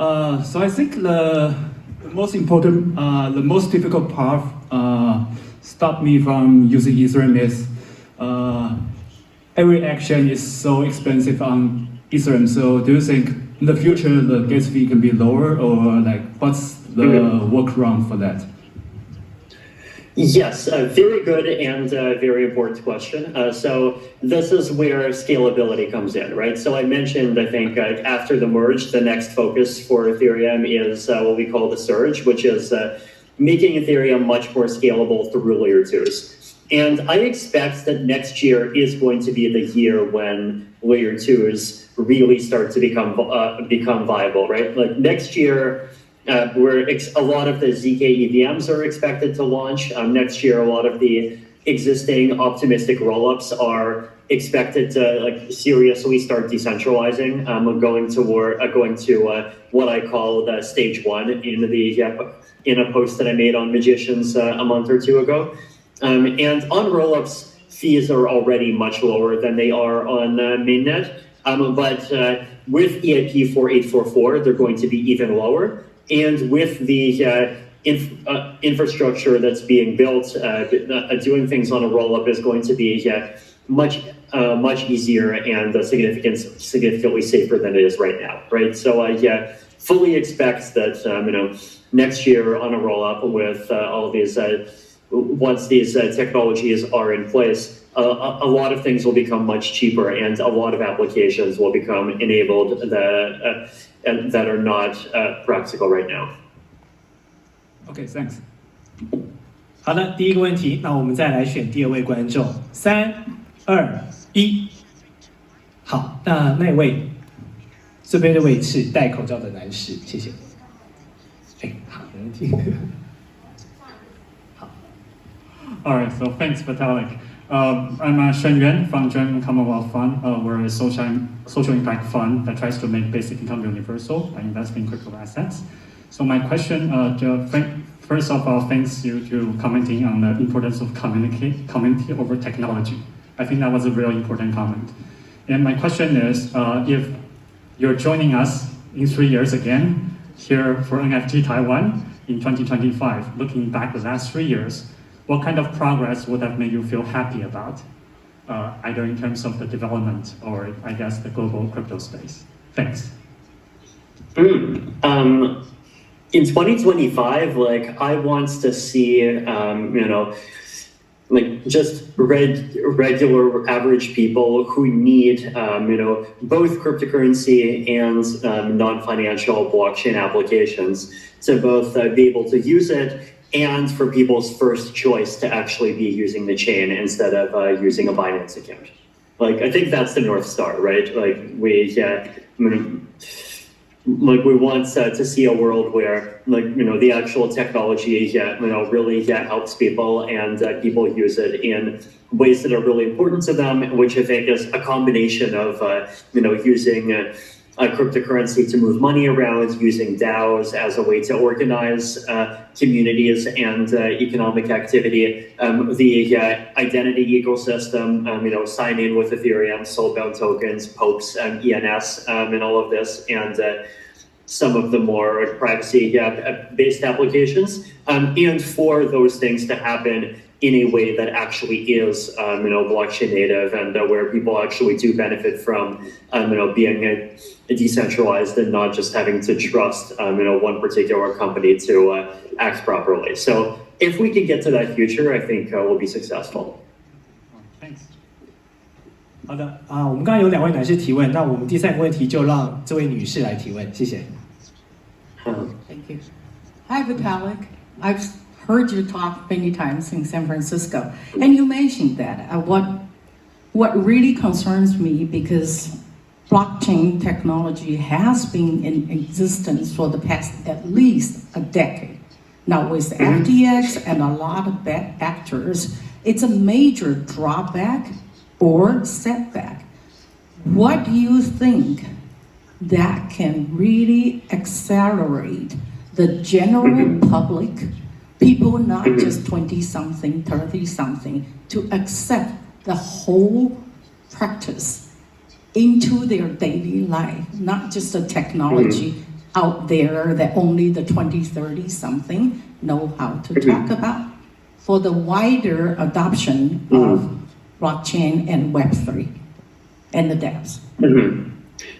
So I think the most important, the most difficult part stop me from using Ethereum is every action is so expensive on Ethereum. So do you think in the future the gas fee can be lower, or like what's the workaround for that? Yes, very good and very important question. So this is where scalability comes in, right? So I mentioned, I think, after the merge, the next focus for Ethereum is what we call the surge, which is making Ethereum much more scalable through layer twos. And I expect that next year is going to be the year when layer twos really start to become viable, right? Like next year, where a lot of the ZK EVMs are expected to launch. Next year, a lot of the existing optimistic rollups are expected to seriously start decentralizing. Going to what I call the stage one in a post that I made on Magicians a month or two ago. And on rollups, fees are already much lower than they are on mainnet. But with EIP 4844, they're going to be even lower. And with the infrastructure that's being built, doing things on a rollup is going to be much easier and significantly safer than it is right now, right? So I fully expect that next year on a rollup with all of these, once these technologies are in place, a lot of things will become much cheaper, and a lot of applications will become enabled that are not practical right now. Okay, thanks. 好的，第一个问题，那我们再来选第二位观众，3、2、1。好，那位这边这位是戴口罩的男士，谢谢。好，没问题。好。All right, so thanks, Vitalik. I'm Shen Yuan from German Commonwealth Fund. We're a social impact fund that tries to make basic income universal by investing in crypto assets. So my question, first of all, thanks you to commenting on the importance of community over technology. I think that was a really important comment. And my question is, if you're joining us in 3 years again here for NFT Taiwan in 2025, looking back the last 3 years, what kind of progress would have made you feel happy about, either in terms of the development or, I guess, the global crypto space? Thanks. In 2025, I want to see, just regular average people who need, both cryptocurrency and non-financial blockchain applications to both be able to use it, and for people's first choice to actually be using the chain instead of using a Binance account. I think that's the North Star, right? We want to see a world where, the actual technology, really helps people, and people use it in ways that are really important to them, which I think is a combination of, using cryptocurrency to move money around, using DAOs as a way to organize communities and economic activity, the identity ecosystem, signing with Ethereum, soulbound tokens, POPs, ENS, and all of this, and some of the more privacy-based applications, and for those things to happen in a way that actually is, blockchain native, and where people actually do benefit from, being decentralized and not just having to trust, one particular company to act properly. So if we can get to that future, I think we'll be successful. Thanks. 好的，我们刚刚有2位男士提问，那我们第3个问题就让这位女士来提问，谢谢。Thank you. Hi, Vitalik. I've heard you talk many times in San Francisco, and you mentioned that. What really concerns me, because blockchain technology has been in existence for the past at least a decade. Now with FTX and a lot of bad actors, it's a major drawback or setback. What do you think that can really accelerate the general public, people not just 20-something, 30-something, to accept the whole practice into their daily life, not just the technology, out there that only the 20, 30 something know how to talk about for the wider adoption of blockchain and Web3 and the dApps.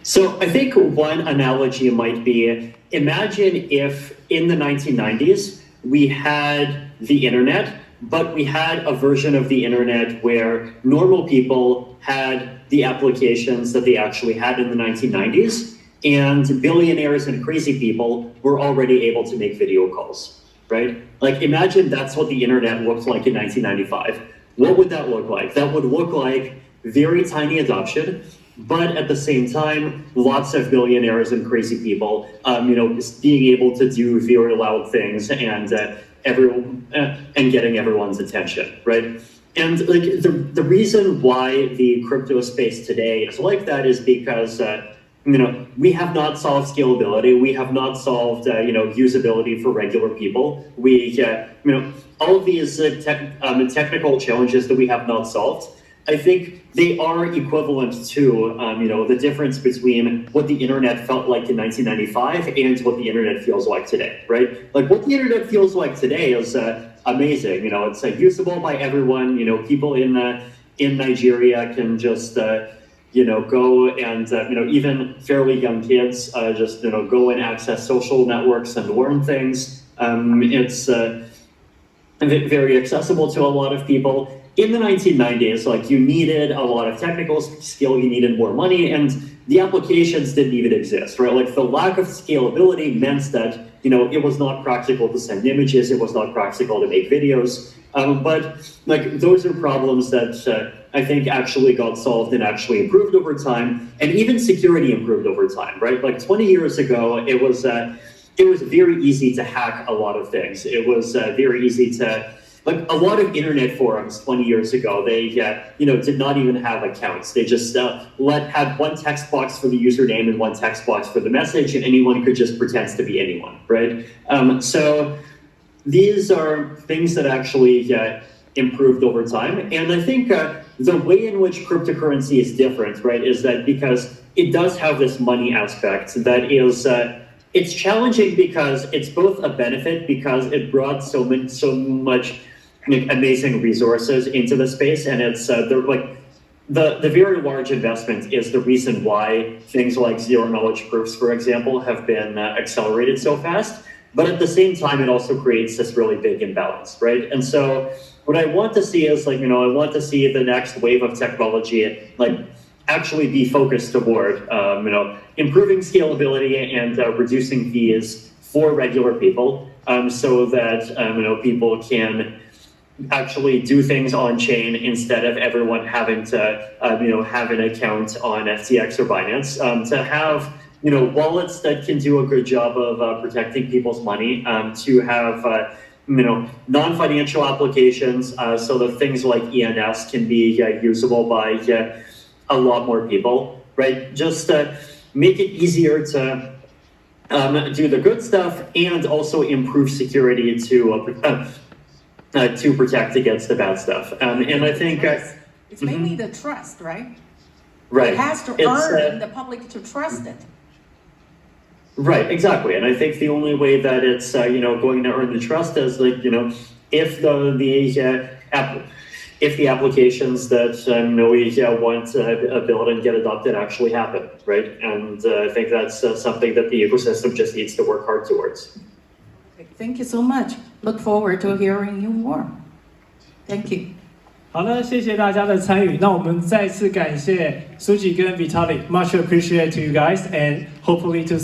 So I think one analogy might be, imagine if in the 1990s we had the internet, but we had a version of the internet where normal people had the applications that they actually had in the 1990s, and billionaires and crazy people were already able to make video calls, right? Like imagine that's what the internet looked like in 1995. What would that look like? That would look like very tiny adoption, but at the same time, lots of billionaires and crazy people, being able to do very loud things and getting everyone's attention, right? And like the reason why the crypto space today is like that is because we have not solved scalability. We have not solved usability for regular people. We all of these technical challenges that we have not solved, I think they are equivalent to the difference between what the internet felt like in 1995 and what the internet feels like today, right? Like what the internet feels like today is amazing. It's usable by everyone. People in Nigeria can just go and even fairly young kids just go and access social networks and learn things. It's very accessible to a lot of people. In the 1990s, like you needed a lot of technical skill, you needed more money, and the applications didn't even exist, right? Like the lack of scalability meant that it was not practical to send images, it was not practical to make videos. But like those are problems that I think actually got solved and actually improved over time, and even security improved over time, right? Like 20 years ago, it was very easy to hack a lot of things. It was very easy to. Like a lot of internet forums 20 years ago, they did not even have accounts. They just had one text box for the username and one text box for the message, and anyone could just pretend to be anyone, right? So these are things that actually improved over time. And I think the way in which cryptocurrency is different, right, is that because it does have this money aspect that is it's challenging because it's both a benefit because it brought so much amazing resources into the space, and it's the very large investment is the reason why things like zero knowledge proofs, for example, have been accelerated so fast. But at the same time, it also creates this really big imbalance, right? And so what I want to see is I want to see the next wave of technology actually be focused toward improving scalability and reducing fees for regular people, so that people can actually do things on chain instead of everyone having to have an account on FTX or Binance, to have wallets that can do a good job of protecting people's money, to have non-financial applications, so that things like ENS can be usable by a lot more people, right? Just make it easier to do the good stuff and also improve security to protect against the bad stuff. And I think it's mainly the trust, right? Right. It has to earn the public to trust it. Right, exactly. And I think the only way that it's going to earn the trust is if the applications that we want to build and get adopted actually happen, right? And I think that's something that the ecosystem just needs to work hard towards. Thank you so much. Look forward to hearing you more. Thank you. 好的，谢谢大家的参与。那我们再次感谢 Suji 跟 Vitalik，much appreciate to you guys and hopefully to